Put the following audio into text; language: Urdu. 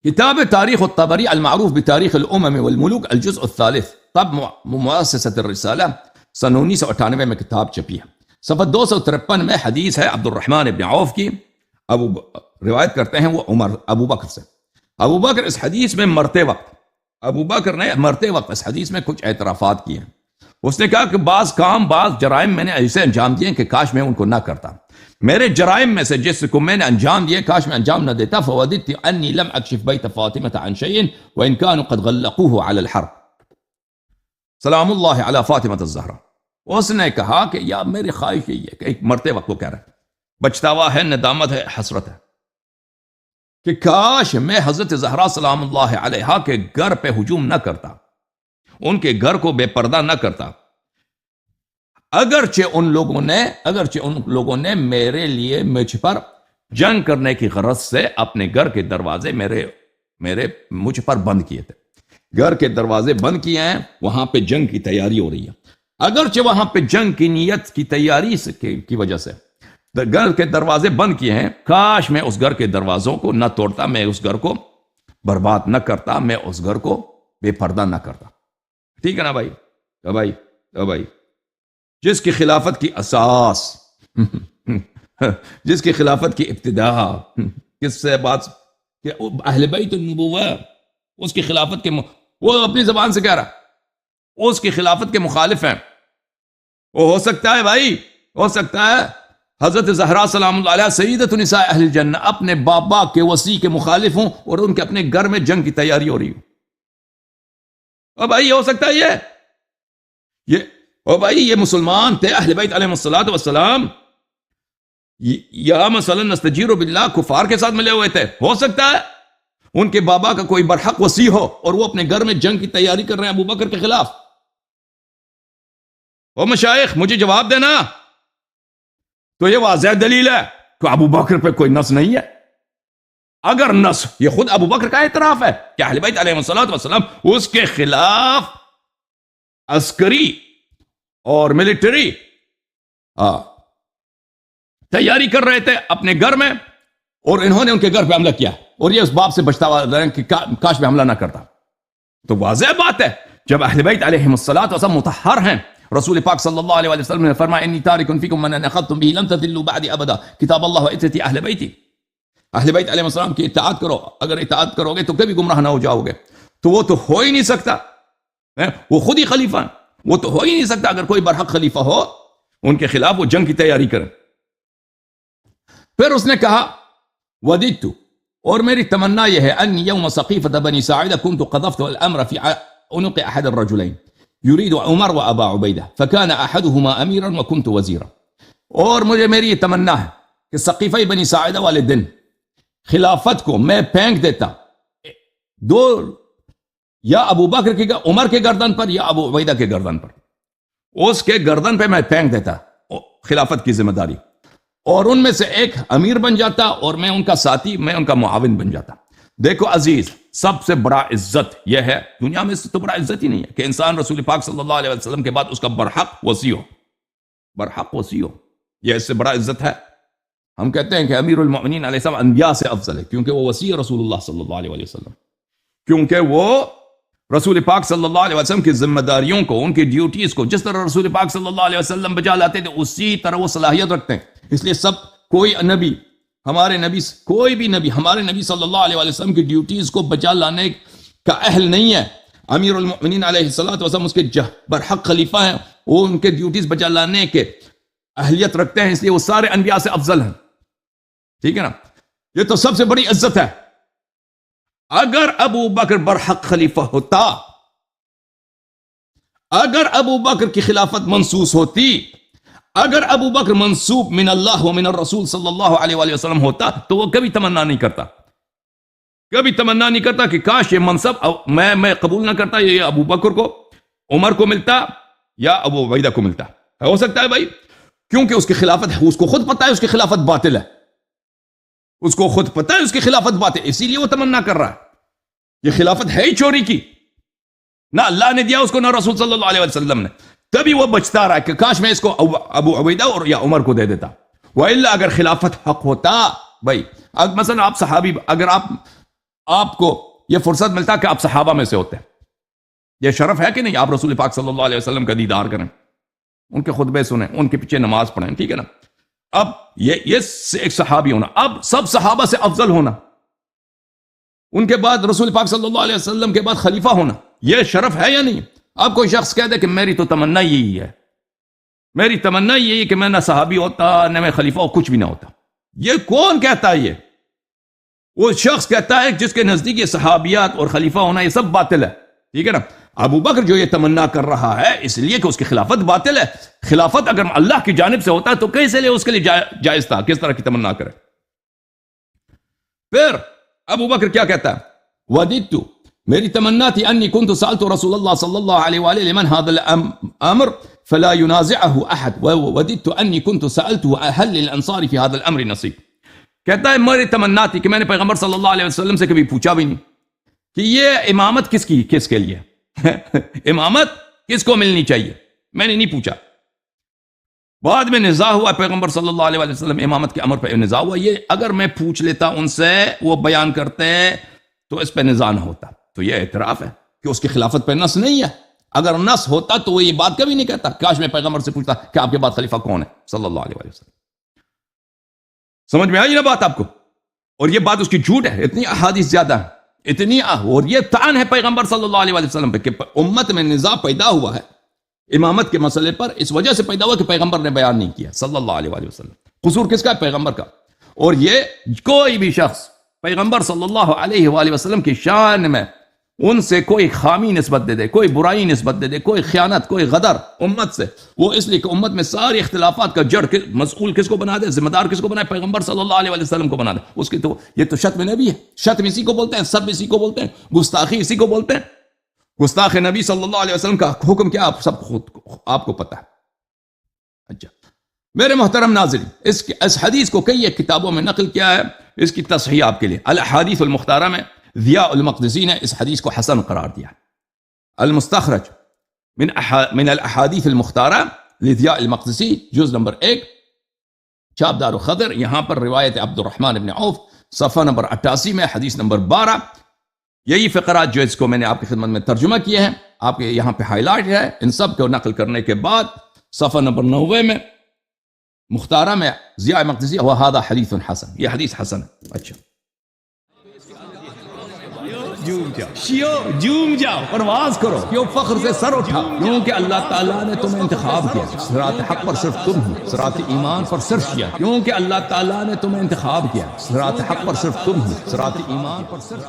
کتاب تاریخ الطبری المعروف بتاریخ الامم والملوک الجزء الثالث، طب مؤسسۃ الرسالہ، سن 1998 میں کتاب چھپی ہے۔ صفحہ 253 میں حدیث ہے عبد الرحمن ابن عوف کی، روایت کرتے ہیں وہ ابو بکر سے۔ ابو بکر اس حدیث میں مرتے وقت، ابو بکر نے مرتے وقت اس حدیث میں کچھ اعترافات کیے ہیں۔ اس نے کہا کہ بعض کام، بعض جرائم میں نے ایسے انجام دیے کہ کاش میں ان کو نہ کرتا۔ میرے جرائم میں سے جس کو میں نے انجام دیے کاش میں انجام نہ دیتا۔ فوددت انی لم اکشف بیت فاطمة عن شیء وان كانوا قد غلقوه على الحرب، سلام اللہ علی فاطمة الزہرا۔ اس نے کہا کہ یا میری خواہش یہی ہے کہ ایک مرتے وقت وہ کہہ رہا ہے، بچتاوا ہے، ندامت ہے، حسرت ہے کہ کاش میں حضرت زہرا سلام اللہ علیہا کے گھر پہ ہجوم نہ کرتا، ان کے گھر کو بے پردہ نہ کرتا، اگرچہ ان لوگوں نے میرے لیے مجھ پر جنگ کرنے کی غرض سے اپنے گھر کے دروازے مجھ پر بند کیے تھے۔ گھر کے دروازے بند کیے ہیں، وہاں پہ جنگ کی تیاری ہو رہی ہے۔ اگرچہ وہاں پہ جنگ کی نیت کی تیاری کی وجہ سے گھر کے دروازے بند کیے ہیں، کاش میں اس گھر کے دروازوں کو نہ توڑتا، میں اس گھر کو برباد نہ کرتا، میں اس گھر کو بے پردہ نہ کرتا۔ ٹھیک ہے نا بھائی؟ بھائی جس کی خلافت کی اساس جس کی خلافت کی ابتدا کس سے بات کہ اہل بیت النبوہ، اس کی خلافت کے وہ اپنی زبان سے کہہ رہا، اس کی خلافت کے مخالف ہیں۔ وہ ہو سکتا ہے بھائی، ہو سکتا ہے حضرت زہرا سلام اللہ علیہ سیدۃ نساء اہل الجنہ اپنے بابا کے وصی کے مخالف ہوں اور ان کے اپنے گھر میں جنگ کی تیاری ہو رہی ہو۔ اور بھائی یہ ہو سکتا ہے یہ مسلمان تھے اہل بیت علیہ الصلوۃ والسلام، یا مثلا نستجیر باللہ کفار کے ساتھ ملے ہوئے تھے، ہو سکتا ہے ان کے بابا کا کوئی برحق وصی ہو اور وہ اپنے گھر میں جنگ کی تیاری کر رہے ہیں ابو بکر کے خلاف۔ او مشائخ مجھے جواب دینا، تو یہ واضح دلیل ہے کہ ابو بکر پہ کوئی نص نہیں ہے۔ اگر نص، یہ خود ابو بکر کا اعتراف ہے کہ اہل بیت علیہ الصلوۃ والسلام اس کے خلاف عسکری اور ملٹری تیاری کر رہے تھے اپنے گھر میں، اور انہوں نے ان کے گھر پہ حملہ کیا، اور یہ اس باب سے بچتا ہوا رہے کہ کاش میں حملہ نہ کرتا۔ تو واضح بات ہے جب اہل بیت علیہ الصلوۃ والسلام مطہر ہیں، رسول پاک صلی اللہ علیہ وسلم نے فرمایا انی تارک فیکم من ان اخذتم به لن تضلوا بعد ابدا، کتاب اللہ و عترتی اہل بیتی۔ اہل بیت علیہ السلام کی اطاعت کرو، اگر اطاعت کرو گے تو کبھی گمراہ نہ ہو جاؤ گے۔ تو وہ تو ہو ہی نہیں سکتا، وہ خود ہی خلیفہ ہیں، وہ تو ہو ہی نہیں سکتا اگر کوئی برحق خلیفہ ہو ان کے خلاف وہ جنگ کی تیاری کریں۔ پھر اس نے کہا وددت، اور میری تمنا یہ ہے ان یوم سقیفۃ بنی ساعدہ كنت قذفت الامر في عنق احد الرجلين يريد عمر وابا عبیدہ فكان احدهما اميرا وكنت وزيرا۔ اور میری یہ تمنا ہے کہ سقیفہ بنی ساعدہ والے دن خلافت کو میں پھینک دیتا دو، یا ابو بکر کی عمر کے گردن پر یا ابو عبیدہ کے گردن پر، اس کے گردن پہ میں پھینک دیتا خلافت کی ذمہ داری، اور ان میں سے ایک امیر بن جاتا اور میں ان کا ساتھی، میں ان کا معاون بن جاتا۔ دیکھو عزیز، سب سے بڑا عزت یہ ہے، دنیا میں تو بڑا عزت ہی نہیں ہے کہ انسان رسول پاک صلی اللہ علیہ وسلم کے بعد اس کا برحق وصی ہو، برحق وصی ہو، یہ اس سے بڑا عزت ہے۔ ہم کہتے ہیں کہ امیر المؤمنین علیہ السلام انبیاء سے افضل ہے کیونکہ وہ وصی رسول اللہ صلی اللہ علیہ وسلم، کیونکہ وہ رسول پاک صلی اللہ علیہ وسلم کی ذمہ داریوں کو، ان کی ڈیوٹیز کو جس طرح رسول پاک صلی اللہ علیہ وسلم بجا لاتے تھے اسی طرح وہ صلاحیت رکھتے ہیں۔ اس لیے کوئی نبی ہمارے نبی صلی اللہ علیہ وسلم کی ڈیوٹیز کو بجا لانے کا اہل نہیں ہے۔ امیر المؤمنین علیہ الصلوۃ والسلام اس کے برحق خلیفہ ہیں، وہ ان کے ڈیوٹیز بجا لانے کے اہلیت رکھتے ہیں، اس لیے وہ سارے انبیاء سے افضل ہیں۔ ٹھیک ہے نا؟ یہ تو سب سے بڑی عزت ہے۔ اگر ابو بکر برحق خلیفہ ہوتا، اگر ابو بکر کی خلافت منصوص ہوتی، اگر ابو بکر منصوب من اللہ و من الرسول صلی اللہ علیہ وآلہ وسلم ہوتا تو وہ کبھی تمنا نہیں کرتا کہ کاش یہ منصب میں قبول نہ کرتا، یہ ابو بکر کو، عمر کو ملتا یا ابو عبیدہ کو ملتا۔ ہو سکتا ہے بھائی، کیونکہ اس کی خلافت ہے، اس کو خود پتا ہے اس کی خلافت باطل ہے، اس کو خود پتا ہے اس کی خلافت باطل، اسی لیے وہ تمنا کر رہا ہے۔ یہ خلافت ہے ہی چوری کی، نہ اللہ نے دیا اس کو نہ رسول صلی اللہ علیہ وسلم نے، تبھی وہ بچتا رہا کہ کاش میں اس کو ابو عبیدہ اور یا عمر کو دے دیتا۔ وَإِلَّا اگر خلافت حق ہوتا بھائی، مثلا آپ صحابی، اگر آپ آپ کو یہ فرصت ملتا کہ آپ صحابہ میں سے ہوتے ہیں. یہ شرف ہے کہ نہیں آپ رسول پاک صلی اللہ علیہ وسلم کا دیدار کریں, ان کے خطبے سنیں, ان کے پیچھے نماز پڑھیں, ٹھیک ہے نا. اب یہ ایک صحابی ہونا, اب سب صحابہ سے افضل ہونا, ان کے بعد رسول پاک صلی اللہ علیہ وسلم کے بعد خلیفہ ہونا, یہ شرف ہے یا نہیں؟ اب کوئی شخص کہہ دے کہ میری تو تمنا یہی ہے, میری تمنا یہی ہے کہ میں نہ صحابی ہوتا نہ میں خلیفہ ہو, کچھ بھی نہ ہوتا. یہ کون کہتا ہے؟ یہ وہ شخص کہتا ہے جس کے نزدیک یہ صحابیات اور خلیفہ ہونا یہ سب باطل ہے, ٹھیک ہے نا. ابو بکر جو یہ تمنا کر رہا ہے اس لیے کہ اس کی خلافت باطل ہے. خلافت اگر اللہ کی جانب سے ہوتا تو کیسے لے اس کے لیے جائز تھا, کس طرح کی تمنا کرے. پھر ابو بکر کیا کہتا ہے؟ وددت, میری تمنا تھی انی کنت سألت رسول اللہ صلی اللہ علیہ وآلہ لمن هذا الامر فلا ينازعه احد وددت انی کنت سألته هل للانصار في هذا الامر نصیب. کہتا ہے میری تمنا تھی کہ میں نے پیغمبر صلی اللہ علیہ وسلم سے کبھی پوچھا بھی نہیں کہ یہ امامت کس کے لیے امامت کس کو ملنی چاہیے, میں نے نہیں پوچھا. بعد میں نزاع ہوا, پیغمبر صلی اللہ علیہ وسلم امامت کے امر پہ نزاع ہوا. یہ اگر میں پوچھ لیتا ان سے, وہ بیان کرتے تو اس پہ نزاع نہ ہوتا. تو یہ اعتراف ہے کہ اس کی خلافت پہ نص نہیں ہے. اگر نص ہوتا تو وہ یہ بات کبھی نہیں کہتا کاش میں پیغمبر سے پوچھتا کہ آپ کے بعد خلیفہ کون ہے صلی اللہ علیہ وسلم. سمجھ میں آئی نا بات آپ کو؟ اور یہ بات اس کی جھوٹ ہے, اتنی احادیث زیادہ ہیں, اتنی اور یہ طعن ہے پیغمبر صلی اللہ علیہ وسلم پہ کہ امت میں نزاع پیدا ہوا ہے امامت کے مسئلے پر, اس وجہ سے پیدا ہوا کہ پیغمبر نے بیان نہیں کیا صلی اللہ علیہ وسلم. قصور کس کا ہے؟ پیغمبر کا. اور یہ کوئی بھی شخص پیغمبر صلی اللہ علیہ وآلہ وسلم کی شان میں ان سے کوئی خامی نسبت دے دے, کوئی برائی نسبت دے دے, کوئی خیانت, کوئی غدر امت سے, وہ اس لیے کہ امت میں ساری اختلافات کا جڑ مسئول کس کو بنا دے, ذمہ دار کس کو بنا دے؟ پیغمبر صلی اللہ علیہ وسلم کو بنا دے. اس کی تو یہ تو شتم نبی ہے. شتم اسی کو بولتے ہیں, سب اسی کو بولتے ہیں, گستاخی اسی کو بولتے ہیں. گستاخ نبی صلی اللہ علیہ وسلم کا حکم کیا آپ سب خود آپ کو پتہ ہے. اچھا میرے محترم ناظرین, اس حدیث کو کئی کتابوں میں نقل کیا ہے. اس کی تصحیح آپ کے لیے الاحادیث المختارہ میں ضیاء المقدسی نے اس حدیث کو حسن قرار دیا. المستخرج من الاحادیث المختارہ لضیاء المقدسی جز نمبر 1 چاپ دار خضر, یہاں پر روایت عبد الرحمن بن عوف صفحہ نمبر 88 میں حدیث نمبر 12. یہی فقرات جو اس کو میں نے آپ کی خدمت میں ترجمہ کیے ہیں آپ کے یہاں پہ ہائی لائٹ ہے. ان سب کو نقل کرنے کے بعد صفحہ نمبر 90 میں مختارہ میں ضیاء مقدسی وہذا حدیث حسن, یہ حدیث حسن ہے. اچھا جوم جاؤ پرواز کرو, کیوں فخر سے سر اٹھا, کیونکہ اللہ تعالیٰ نے تمہیں انتخاب کیا. صراط حق پر صرف تم ہو, صراط ایمان پر صرف کیا, کیونکہ اللہ تعالیٰ نے تمہیں انتخاب کیا. صراط حق پر صرف تم ہو, صراط ایمان پر صرف